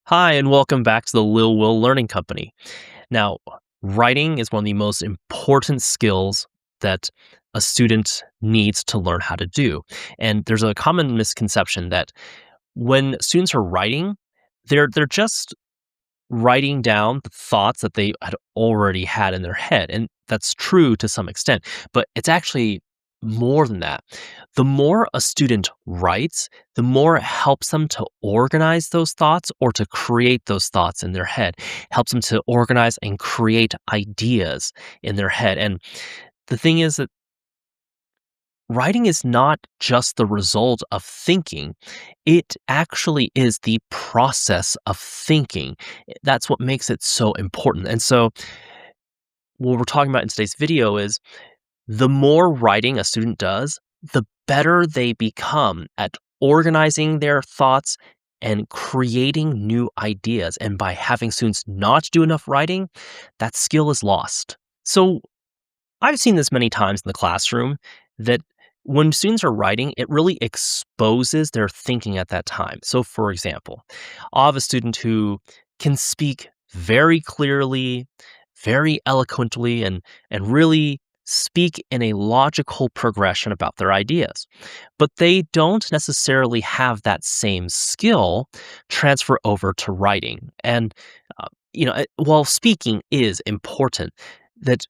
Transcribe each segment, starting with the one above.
Hi, and welcome back to the Lil Will Learning Company. Now, writing is one of the most important skills that a student needs to learn how to do. And there's a common misconception that when students are writing, they're just writing down the thoughts that they had already had in their head. And that's true to some extent, but it's actually more than that. The more a student writes, the more it helps them to organize those thoughts or to create those thoughts in their head, helps them to organize and create ideas in their head. And the thing is that writing is not just the result of thinking, it actually is the process of thinking. That's what makes it so important. And so, what we're talking about in today's video is the more writing a student does, the better they become at organizing their thoughts and creating new ideas. And by having students not do enough writing, that skill is lost. So, I've seen this many times in the classroom that when students are writing, it really exposes their thinking at that time. So, for example, I'll have a student who can speak very clearly, very eloquently, and really speak in a logical progression about their ideas. But they don't necessarily have that same skill transfer over to writing. And, while speaking is important, that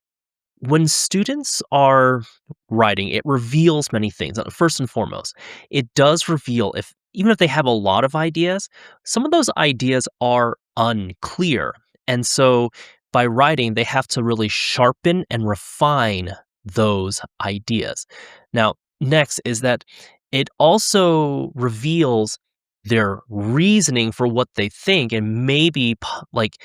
when students are writing, it reveals many things. First and foremost, it does reveal if even if they have a lot of ideas, some of those ideas are unclear. And so by writing, they have to really sharpen and refine those ideas. Now, next is that it also reveals their reasoning for what they think, and maybe like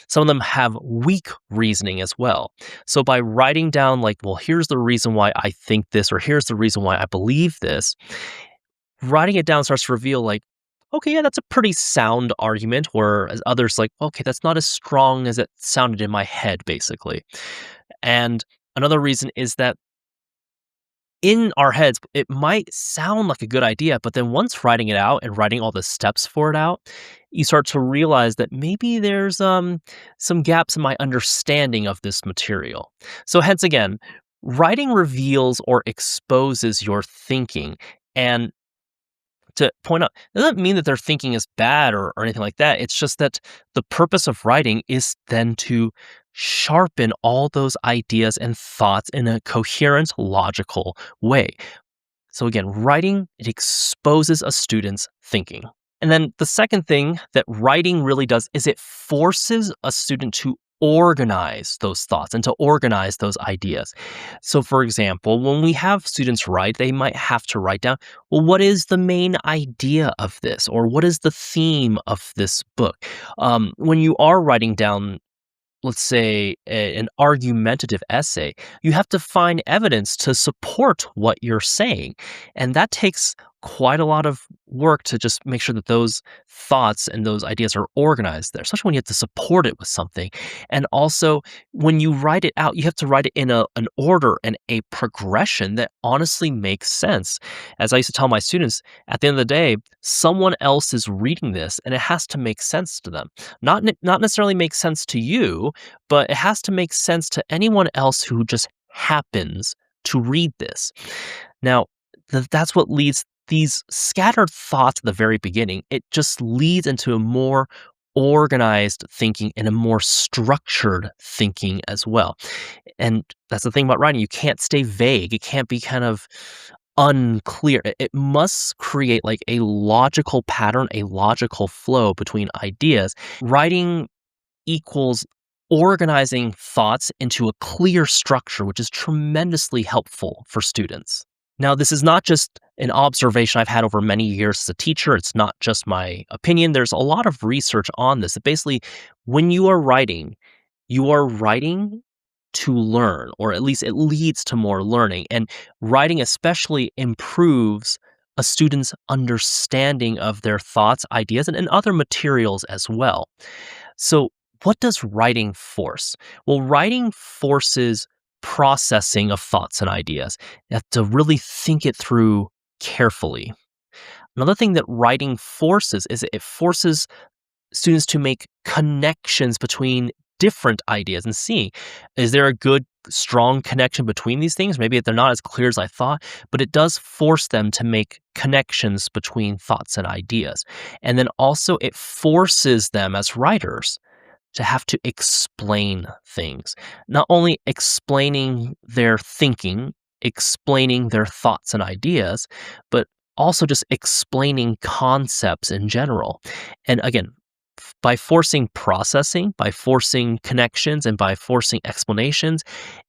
some of them have weak reasoning as well. So by writing down, like, well, here's the reason why I think this, or here's the reason why I believe this, writing it down starts to reveal, like, okay, yeah, that's a pretty sound argument. Whereas others, like, okay, that's not as strong as it sounded in my head, basically. And another reason is that in our heads, it might sound like a good idea, but then once writing it out and writing all the steps for it out, you start to realize that maybe there's some gaps in my understanding of this material. So hence again, writing reveals or exposes your thinking. And to point out, it doesn't mean that their thinking is bad or anything like that. It's just that the purpose of writing is then to sharpen all those ideas and thoughts in a coherent, logical way. So again, writing, it exposes a student's thinking. And then the second thing that writing really does is it forces a student to organize those thoughts and to organize those ideas. So, for example, when we have students write, they might have to write down, well, what is the main idea of this? Or what is the theme of this book? When you are writing down, let's say, an argumentative essay, you have to find evidence to support what you're saying. And that takes quite a lot of work to just make sure that those thoughts and those ideas are organized there, especially when you have to support it with something. And also, when you write it out, you have to write it in an order and a progression that honestly makes sense. As I used to tell my students, at the end of the day, someone else is reading this and it has to make sense to them. Not necessarily make sense to you, but it has to make sense to anyone else who just happens to read this. Now, that's what leads these scattered thoughts at the very beginning. It just leads into a more organized thinking and a more structured thinking as well. And that's the thing about writing. You can't stay vague. It can't be kind of unclear. It must create like a logical pattern, a logical flow between ideas. Writing equals organizing thoughts into a clear structure, which is tremendously helpful for students. Now, this is not just an observation I've had over many years as a teacher. It's not just my opinion. There's a lot of research on this. That basically, when you are writing to learn, or at least it leads to more learning. And writing especially improves a student's understanding of their thoughts, ideas, and other materials as well. So, what does writing force? Well, writing forces processing of thoughts and ideas. You have to really think it through carefully. Another thing that writing forces is it forces students to make connections between different ideas and see, is there a good, strong connection between these things? Maybe they're not as clear as I thought, but it does force them to make connections between thoughts and ideas. And then also, it forces them as writers to have to explain things, not only explaining their thinking, explaining their thoughts and ideas, but also just explaining concepts in general. And again, by forcing processing, by forcing connections, and by forcing explanations,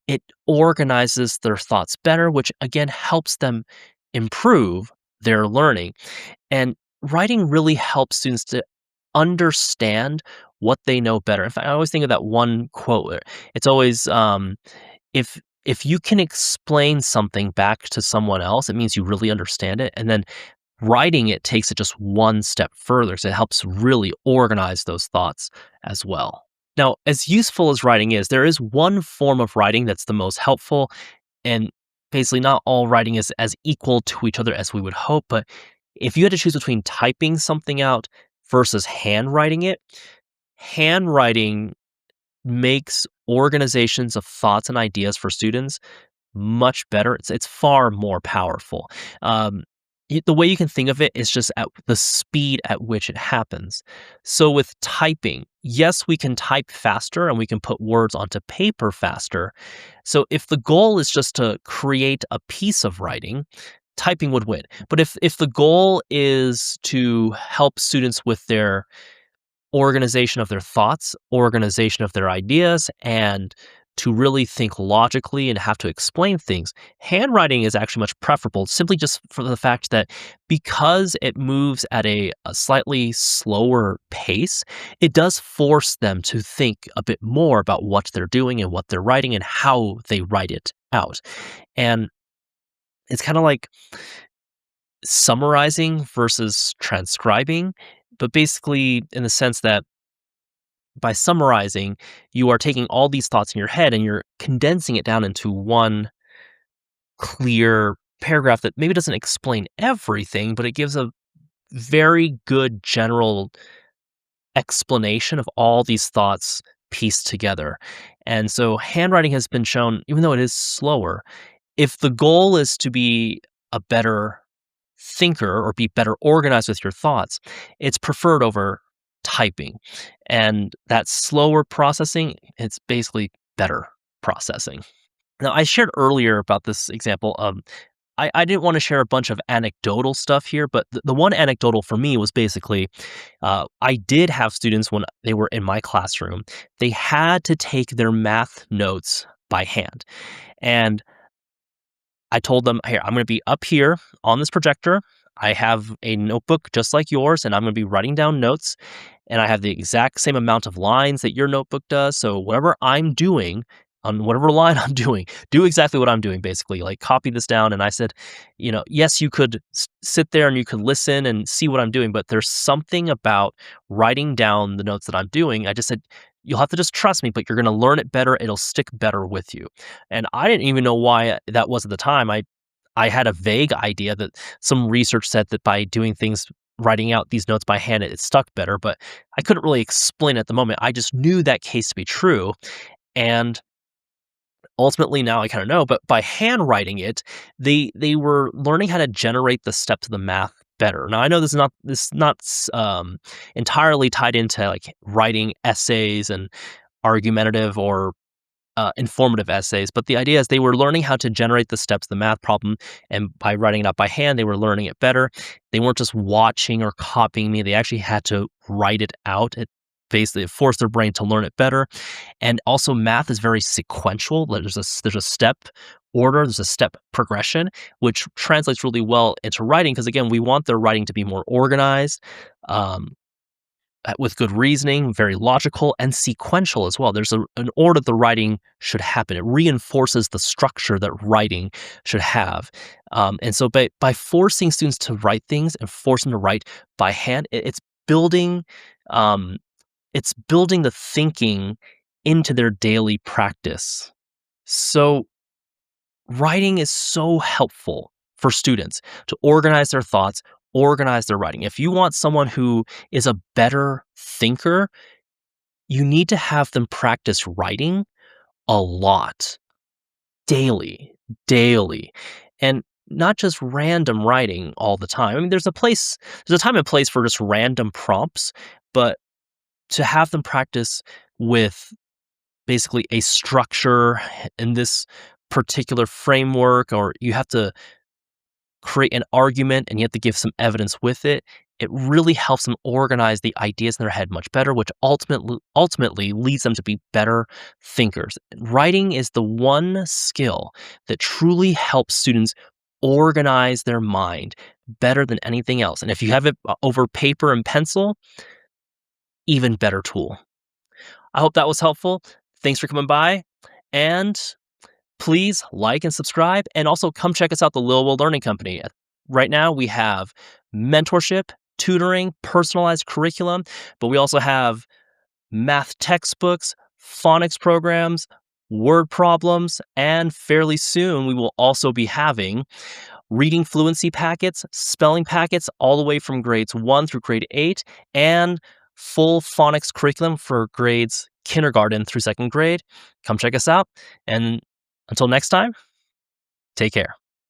it organizes their thoughts better, which again helps them improve their learning. And writing really helps students to understand what they know better. In fact, I always think of that one quote. It's always, if you can explain something back to someone else, it means you really understand it. And then writing it takes it just one step further, so it helps really organize those thoughts as well. Now, as useful as writing is, there is one form of writing that's the most helpful, and basically not all writing is as equal to each other as we would hope, but if you had to choose between typing something out versus handwriting it, handwriting makes organizations of thoughts and ideas for students much better. It's far more powerful. The way you can think of it is just at the speed at which it happens. So with typing, yes, we can type faster and we can put words onto paper faster. So if the goal is just to create a piece of writing, typing would win. But if the goal is to help students with their organization of their thoughts, organization of their ideas, and to really think logically and have to explain things, handwriting is actually much preferable, simply just for the fact that because it moves at a slightly slower pace, it does force them to think a bit more about what they're doing and what they're writing and how they write it out. And it's kind of like summarizing versus transcribing, but basically in the sense that by summarizing, you are taking all these thoughts in your head and you're condensing it down into one clear paragraph that maybe doesn't explain everything, but it gives a very good general explanation of all these thoughts pieced together. And so handwriting has been shown, even though it is slower, if the goal is to be a better thinker or be better organized with your thoughts, it's preferred over typing. And that slower processing, it's basically better processing. Now, I shared earlier about this example. I didn't want to share a bunch of anecdotal stuff here, but the one anecdotal for me was basically I did have students when they were in my classroom, they had to take their math notes by hand. And I told them, "Here, I'm gonna be up here on this projector. I have a notebook just like yours, and I'm gonna be writing down notes, and I have the exact same amount of lines that your notebook does, so whatever I'm doing on whatever line I'm doing, do exactly what I'm doing, basically, like, copy this down." And I said, "Yes, you could sit there and you could listen and see what I'm doing, but there's something about writing down the notes that I'm doing." I just said, "You'll have to just trust me, but you're gonna learn it better, it'll stick better with you." And I didn't even know why that was at the time. I had a vague idea that some research said that by doing things writing out these notes by hand, it stuck better, but I couldn't really explain at the moment. I just knew that case to be true, and ultimately now I kinda know, but by handwriting it, they were learning how to generate the steps of the math better. Now I know this is not entirely tied into, like, writing essays and argumentative or informative essays, but the idea is they were learning how to generate the steps of the math problem, and by writing it out by hand, they were learning it better. They weren't just watching or copying me, they actually had to write it out. It basically forced their brain to learn it better. And also math is very sequential. There's a step order, there's a step progression, which translates really well into writing because again, we want their writing to be more organized. Um, with good reasoning, very logical and sequential as well. There's an order the writing should happen. It reinforces the structure that writing should have. And so by forcing students to write things and force them to write by hand, building um, it's building the thinking into their daily practice. So writing is so helpful for students to organize their thoughts, organize their writing. If you want someone who is a better thinker, you need to have them practice writing a lot, daily, daily, and not just random writing all the time. I mean, there's a time and place for just random prompts, but to have them practice with basically a structure in this particular framework, or you have to create an argument and you have to give some evidence with it, it really helps them organize the ideas in their head much better, which ultimately leads them to be better thinkers. Writing is the one skill that truly helps students organize their mind better than anything else. And if you have it over paper and pencil, even better tool. I hope that was helpful. Thanks for coming by. And please like and subscribe, and also come check us out, the Lil Learning Company. Right now, we have mentorship, tutoring, personalized curriculum, but we also have math textbooks, phonics programs, word problems, and fairly soon we will also be having reading fluency packets, spelling packets, all the way from grades 1 through grade 8, and full phonics curriculum for grades kindergarten through second grade. Come check us out. And until next time, take care.